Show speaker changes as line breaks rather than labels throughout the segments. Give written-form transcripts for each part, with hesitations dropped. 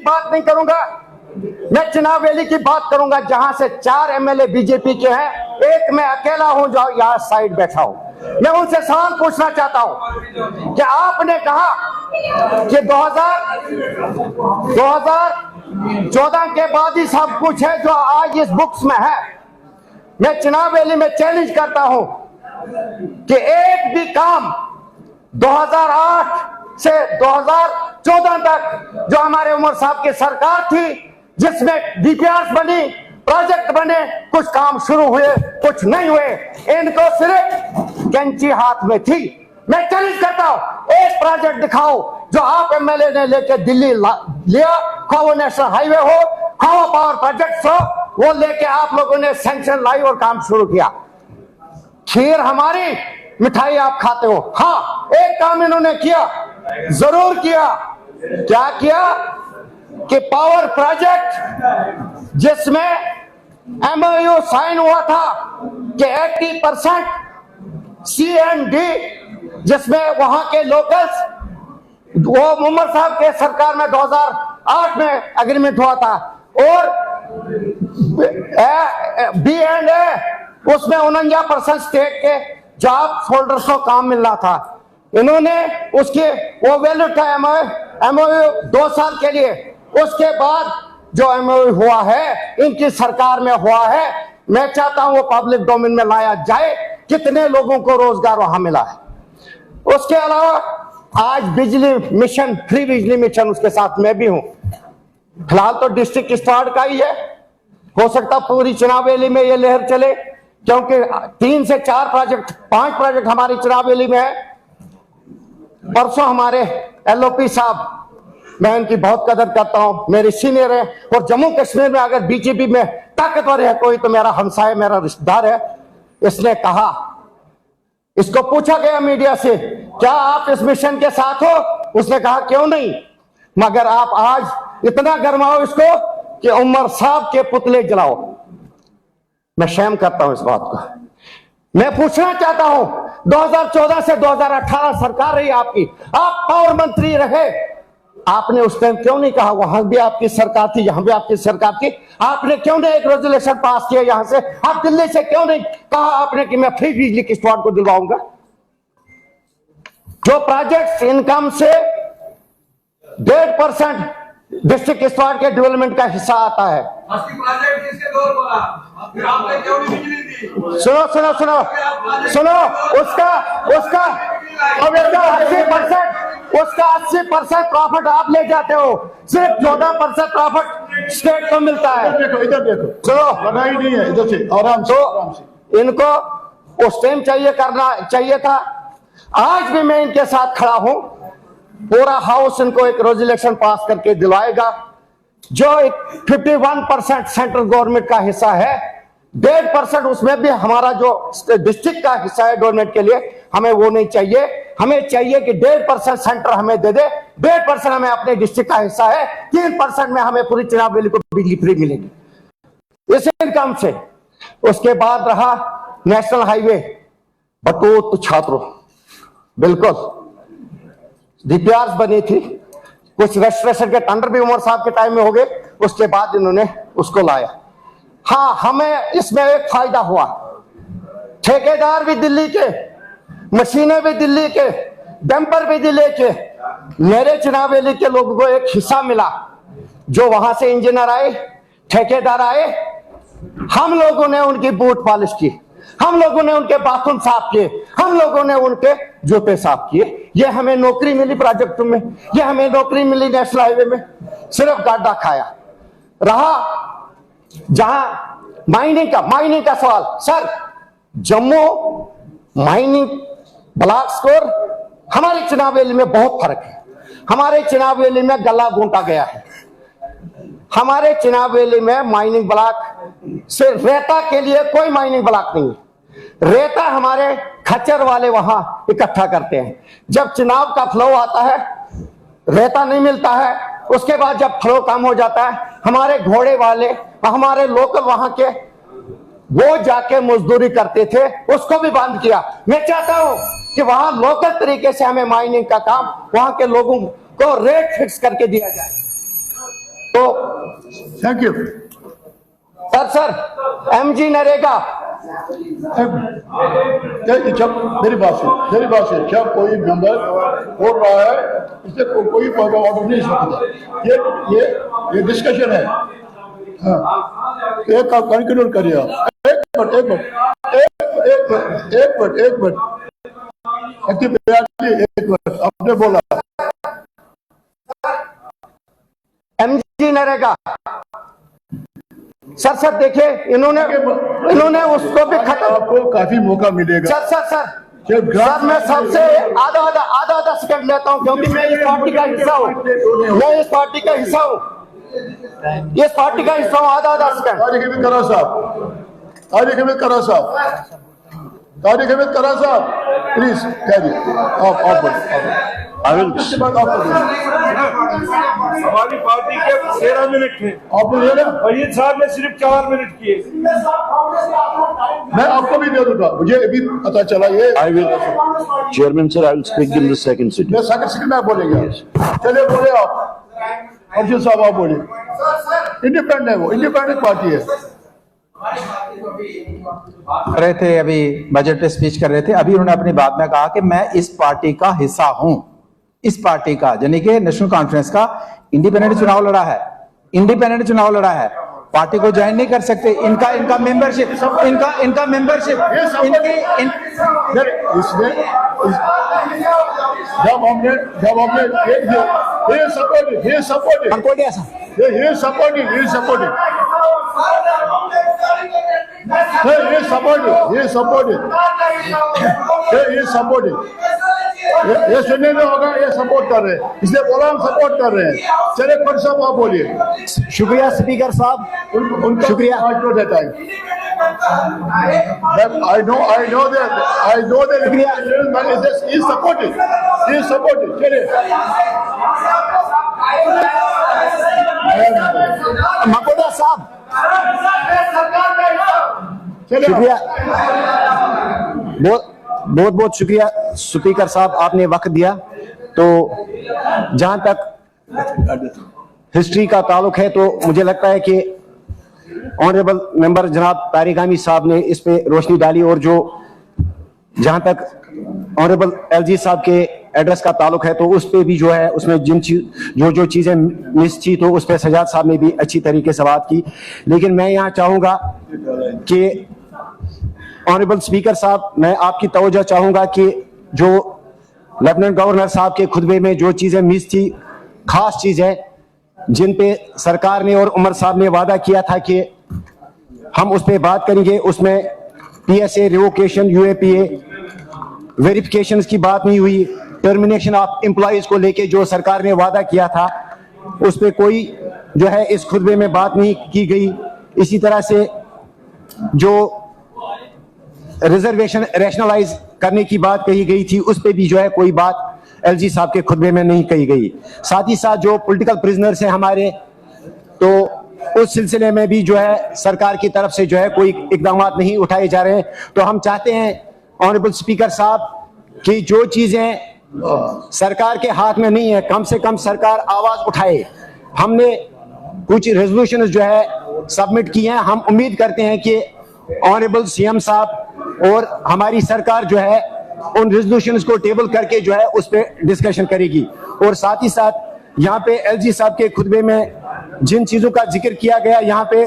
बात नहीं करूंगा, मैं चुनाव वैली की बात करूंगा जहां से 4 एमएलए बीजेपी के हैं, एक मैं अकेला हूं जो यहां साइड बैठा हूं। मैं उनसे सवाल पूछना चाहता हूं कि आपने कहा कि 2014 के बाद ही सब कुछ है जो आज इस बुक्स में है। मैं चुनाव वैली में चैलेंज करता हूं कि एक भी काम 2008 से 2014 तक जो हमारे उमर साहब की सरकार थी, जिसमें डीपीआर बनी, प्रोजेक्ट बने, कुछ काम शुरू हुए, कुछ नहीं हुए, इनको सिर्फ कैंची हाथ में थी। मैं चैलेंज करता हूं, एक प्रोजेक्ट दिखाओ जो आप एमएलए ने लेके दिल्ली लिया, खाओ नेशनल हाईवे हो, खाओ पावर प्रोजेक्ट हो, वो लेके आप लोगों ने सैंक्शन लाई और काम शुरू किया। खीर हमारी, मिठाई आप खाते हो। हाँ, एक काम इन्होंने किया, जरूर किया। क्या किया कि पावर प्रोजेक्ट जिसमें एमओयू साइन हुआ था कि 80% सीएनडी, जिसमें वहां के लोकल्स, वो उमर साहब के सरकार में 2008 में एग्रीमेंट हुआ था, और B&A उसमें 49% स्टेट के जॉब होल्डर्स को काम मिल रहा था। इन्होंने उसके वो वैल्यू था एमओयू 2 साल के लिए। उसके बाद जो एमओयू हुआ है, इनकी सरकार में हुआ है, मैं चाहता हूं वो पब्लिक डोमेन में लाया जाए। कितने लोगों को रोजगार वहां मिला है। उसके अलावा आज बिजली मिशन, फ्री बिजली मिशन, उसके साथ मैं भी हूं। फिलहाल तो डिस्ट्रिक्ट स्टार्ट का ही है, हो सकता पूरी चुनाव वैली में ये लहर चले, क्योंकि 3 से 4 प्रोजेक्ट, 5 प्रोजेक्ट हमारी चुनाव वैली में है। परसों हमारे एलओपी साहब, मैं इनकी बहुत कदर करता हूं, मेरे सीनियर है, और जम्मू कश्मीर में अगर बीजेपी में ताकतवर है कोई तो मेरा हमसाया, मेरा रिश्तेदार है। इसने कहा, इसको पूछा गया मीडिया से, क्या आप इस मिशन के साथ हो? उसने कहा क्यों नहीं, मगर आप आज इतना गरमाओ इसको कि उमर साहब के पुतले जलाओ। मैं शर्म करता हूं इस बात को। मैं पूछना चाहता हूं, 2014 से 2018 सरकार रही आपकी, आप पावर मंत्री रहे, आपने उस टाइम क्यों नहीं कहा, वहां भी आपकी सरकार थी, यहां भी आपकी सरकार थी, आपने क्यों नहीं एक रेजोल्यूशन पास किया यहां से? आप दिल्ली से क्यों नहीं कहा आपने कि मैं फ्री बिजली किश्तवाड़ को दिलवाऊंगा? जो प्रोजेक्ट इनकम से 1.5% डिस्ट्रिक्ट किश्तवाड़ के डेवलपमेंट का हिस्सा आता है। सुनो सुनो सुनो सुनो, उसका 80% प्रॉफिट आप ले जाते हो, सिर्फ 14% प्रॉफिट स्टेट को मिलता है।
इधर देखो,
चलो
बनाई नहीं है, इधर से आराम से, आराम से।
इनको उस टाइम करना चाहिए था। आज भी मैं इनके साथ खड़ा हूं, पूरा हाउस इनको एक रेजोल्यूशन पास करके दिलवाएगा। जो एक 51% सेंट्रल गवर्नमेंट का हिस्सा है, 1.5% उसमें भी हमारा जो डिस्ट्रिक्ट का हिस्सा है गवर्नमेंट के लिए, हमें वो नहीं चाहिए। हमें चाहिए कि 1.5% सेंटर हमें दे दे, 1.5% हमें अपने डिस्ट्रिक्ट का हिस्सा है, 3% में हमें पूरी चुनाव वैली को बिजली फ्री मिलेगी इस इनकम से। उसके बाद रहा नेशनल हाईवे बटोत छात्रों, बिल्कुल डीपीआर बनी थी, कुछ रजिस्ट्रेशन के टेंडर भी उमर साहब के टाइम में हो गए, उसके बाद इन्होंने उसको लाया। हाँ, हमें इसमें एक फायदा हुआ, ठेकेदार भी दिल्ली के, मशीनें भी दिल्ली के, डंपर भी दिल्ली के। मेरे चुनाव वैली के लोगों को एक हिस्सा मिला, जो वहां से इंजीनियर आए, ठेकेदार आए, हम लोगों ने उनकी बूट पॉलिश की, हम लोगों ने उनके बाथरूम साफ किए, हम लोगों ने उनके जूते साफ किए। ये हमें नौकरी मिली प्रोजेक्ट में, ये हमें नौकरी मिली नेशनल हाईवे में, सिर्फ गाड्डा खाया। रहा जहां माइनिंग का सवाल, sir Jammu mining block score हमारे चुनाव वैली में बहुत फर्क है। हमारे चुनाव वैली में गला घूंटा गया है। हमारे चुनाव वैली में माइनिंग ब्लॉक से रेता के लिए कोई माइनिंग ब्लॉक नहीं है। रेता हमारे खच्चर वाले वहां इकट्ठा करते हैं। जब चुनाव का फ्लो आता है, रेता नहीं मिलता है, उसके बाद जब फ्लो कम हो जाता है, हमारे घोड़े वाले, हमारे लोकल वहां के, वो जाके मजदूरी करते थे, उसको भी बंद किया। मैं चाहता हूं कि वहां लोकल तरीके से हमें माइनिंग का काम, वहां के लोगों को रेट फिक्स करके दिया जाए।
Thank you.
Sir MG NREGA,
जब मेरी बात से जब कोई मेंबर बोल रहा है इससे कोई पॉइंट ऑफ ऑर्डर नहीं सकता। ये डिस्कशन है। हाँ, एक कंक्लूड करिए आप। एक मिनट आपने बोला
MG नरेगा। सर देखिए, इन्होंने उसको भी खत्म।
आपको काफी मौका मिलेगा।
सर मैं सबसे आधा सेकंड लेता हूं, क्योंकि मैं इस पार्टी का हिस्सा हूं। इस पार्टी का हिस्सा हूं। आधा सेकंड।
तारिक हमीद करा साहब प्लीज कहिए। आप
हमारी पार्टी के 13 मिनट थे, फरीद साहब ने सिर्फ 4 मिनट किए।
मैं आपको भी दे दूंगा, मुझे अभी पता चला ये।
Chairman sir, I will speak in the second sitting.
मैं सेकंड में बोलेंगे। चलिए बोले आप, अर्जुन साहब आप बोलिए। इंडिपेंडेंट है वो, इंडिपेंडेंट पार्टी है।
रहे थे अभी बजट पे स्पीच कर रहे थे। अभी उन्होंने अपनी बात में कहा कि मैं इस पार्टी का हिस्सा हूं। इस पार्टी का यानी कि नेशनल कॉन्फ्रेंस का इंडिपेंडेंट चुनाव लड़ा है, पार्टी को ज्वाइन नहीं कर सकते। इनका मेंबरशिप
जब हमने ये सुनने में होगा, ये सपोर्ट कर रहे हैं, इसलिए बोला हम सपोर्ट कर रहे हैं। चले फट साहब आप बोलिए।
शुक्रिया स्पीकर साहब,
उनका
शुक्रिया।
I know that he is supported. चलिए
मकोड़ा साहब,
चलिए
शुक्रिया, बहुत शुक्रिया स्पीकर साहब, आपने वक्त दिया। तो जहां तक हिस्ट्री का ताल्लुक है, तो मुझे लगता है कि ऑनरेबल मेंबर जनाब तारिक हामिद साहब ने इस पे रोशनी डाली। और जहां तक ऑनरेबल LG साहब के एड्रेस का ताल्लुक है, तो उस पे भी जो है, उसमें जो चीजें मिस थी, तो उस पे सजाद साहब ने भी अच्छी तरीके से बात की। लेकिन मैं यहाँ चाहूंगा कि ऑनरेबल स्पीकर साहब, मैं आपकी तवज्जो चाहूंगा कि जो लेफ्टिनेंट गवर्नर साहब के खुतबे में जो चीजें मिस थी, खास चीजें जिन पे सरकार ने और उमर साहब ने वादा किया था कि हम उस पे बात करेंगे, उसमें PSA रिवोकेशन, UAPA वेरिफिकेशन की बात नहीं हुई। टर्मिनेशन ऑफ एम्प्लॉइज को लेके जो सरकार ने वादा किया था, उस पे कोई जो है इस खुतबे में बात नहीं की गई। इसी तरह से जो रिजर्वेशन रैशनलाइज करने की बात कही गई थी, उस पे भी जो है कोई बात LG साहब के खुतबे में नहीं कही गई। साथ ही साथ जो पॉलिटिकल प्रिजनर्स हैं हमारे, तो उस सिलसिले में भी जो है सरकार की तरफ से जो है कोई इकदाम नहीं उठाए जा रहे हैं। तो हम चाहते हैं ऑनरेबल स्पीकर साहब कि जो चीजें सरकार के हाथ में नहीं है, कम से कम सरकार आवाज उठाए। हमने कुछ रेजोल्यूशन जो है सबमिट किए हैं, हम उम्मीद करते हैं कि ऑनरेबल CM साहब और हमारी सरकार जो है उन रेजोल्यूशंस को टेबल करके जो है उस पर डिस्कशन करेगी। और साथ ही साथ यहाँ पे LG साहब के खुतबे में जिन चीजों का जिक्र किया गया, यहाँ पे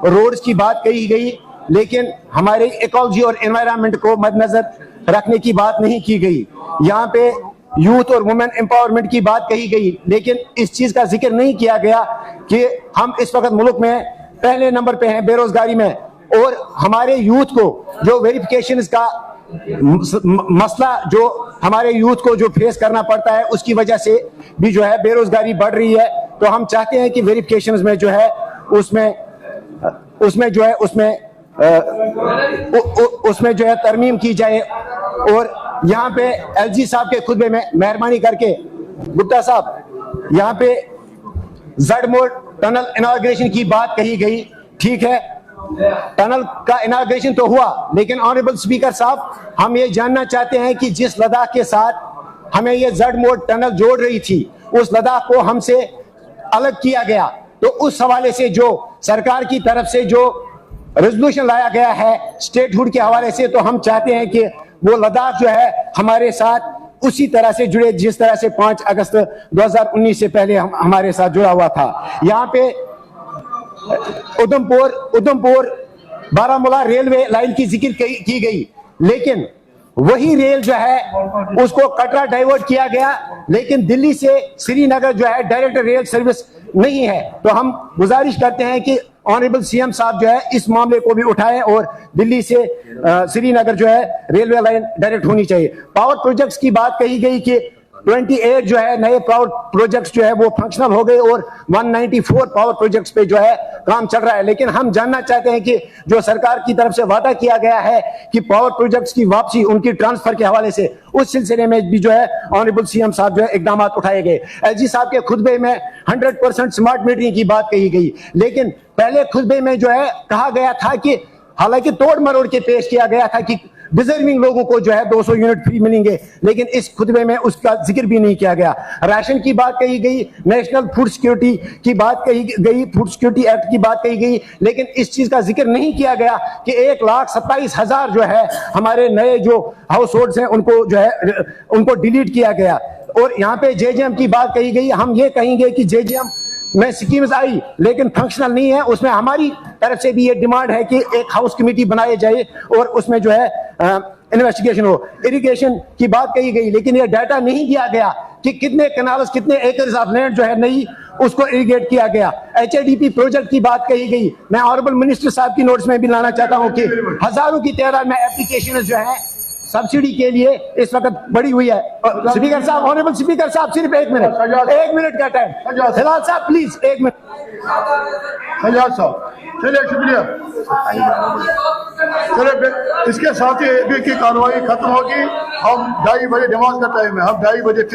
रोड्स की बात कही गई, लेकिन हमारे इकोलॉजी और एनवायरनमेंट को मद्देनजर रखने की बात नहीं की गई। यहाँ पे यूथ और वुमेन एम्पावरमेंट की बात कही गई, लेकिन इस चीज का जिक्र नहीं किया गया कि हम इस वक्त मुल्क में पहले नंबर पे हैं बेरोजगारी में, और हमारे यूथ को जो वेरिफिकेशन का मसला जो हमारे यूथ को जो फेस करना पड़ता है, उसकी वजह से भी जो है बेरोजगारी बढ़ रही है। तो हम चाहते हैं कि वेरिफिकेशन में जो है उसमें जो है तरमीम की जाए। और यहाँ पे LG साहब के खुतबे में मेहरबानी करके गुप्ता साहब, यहाँ पे जड़मोड़ टनल इनॉग्रेशन की बात कही गई, ठीक है, टनल का इनॉग्रेशन तो हुआ, लेकिन ऑनरेबल स्पीकर साहब, हम ये जानना चाहते हैं कि जिस लद्दाख के साथ हमें ये जड़मोड़ टनल जोड़ रही थी, उस लद्दाख को हमसे अलग किया गया,
तो उस हवाले से जो सरकार की तरफ से जो रेजोल्यूशन लाया गया है स्टेटहुड के हवाले से, तो हम चाहते हैं कि वो लद्दाख जो है हमारे साथ उसी तरह से जुड़े जिस तरह से 5 अगस्त 2019 से पहले हमारे साथ जुड़ा हुआ था। यहाँ पे उधमपुर बारामूला रेलवे लाइन की जिक्र की गई, लेकिन वही रेल जो है उसको कटरा डाइवर्ट किया गया, लेकिन दिल्ली से श्रीनगर जो है डायरेक्ट रेल सर्विस नहीं है। तो हम गुजारिश करते हैं कि ऑनरेबल सीएम साहब जो है इस मामले को भी उठाएं और दिल्ली से श्रीनगर जो है रेलवे लाइन डायरेक्ट होनी चाहिए। पावर प्रोजेक्ट्स की बात कही गई कि 28 जो है नए पावर प्रोजेक्ट्स जो है वो फंक्शनल हो गए और 194 पावर प्रोजेक्ट्स पे जो है काम चल रहा है, लेकिन हम जानना चाहते हैं कि जो सरकार की तरफ से वादा किया गया है कि पावर प्रोजेक्ट्स की वापसी उनकी ट्रांसफर के हवाले से, उस सिलसिले में भी जो है ऑनरेबल सीएम साहब जो है इकदाम उठाए गए। एसजी साहब के खुतबे में 100% स्मार्ट मीटरिंग की बात कही गई, लेकिन पहले खुतबे में जो है कहा गया था कि हालांकि तोड़ मरोड़ के पेश किया गया था कि डिजर्विंग लोगों को जो है 200 यूनिट फ्री मिलेंगे, लेकिन इस खुतबे में उसका जिक्र भी नहीं किया गया। राशन की बात कही गई, नेशनल फूड सिक्योरिटी की बात कही गई, फूड सिक्योरिटी एक्ट की बात कही गई, लेकिन इस चीज का जिक्र नहीं किया गया कि 1,27,000 जो है हमारे नए जो हाउस होल्ड्स हैं उनको जो है उनको डिलीट किया गया। और यहाँ पे जेजेएम की बात कही गई। हम ये कहेंगे कि जेजेएम में स्कीम्स आई लेकिन फंक्शनल नहीं है, उसमें हमारी तरफ से भी ये डिमांड है कि एक हाउस कमेटी बनाई जाए और उसमें जो है इन्वेस्टिगेशन हो। इरिगेशन की बात कही गई, लेकिन ये डाटा नहीं दिया गया कि कितने कनाल्स कितने एकर्स ऑफ लैंड जो है नहीं उसको इरिगेट किया गया। एचएडीपी प्रोजेक्ट की बात कही गई। मैं ऑनरेबल मिनिस्टर साहब की नोट्स में भी लाना चाहता हूं कि हजारों की तादाद में एप्लीकेशन जो है सब्सिडी के लिए इस वक्त बढ़ी हुई है। स्पीकर साहब, ऑनरेबल स्पीकर साहब, सिर्फ 1 मिनट का टाइम। हिलाल साहब प्लीज 1 मिनट।
सजाद साहब, चलिए शुक्रिया। चलिए इसके साथ ही की कार्रवाई खत्म होगी। हम 2:30 बजे नमाज का टाइम है, हम 2:30 बजे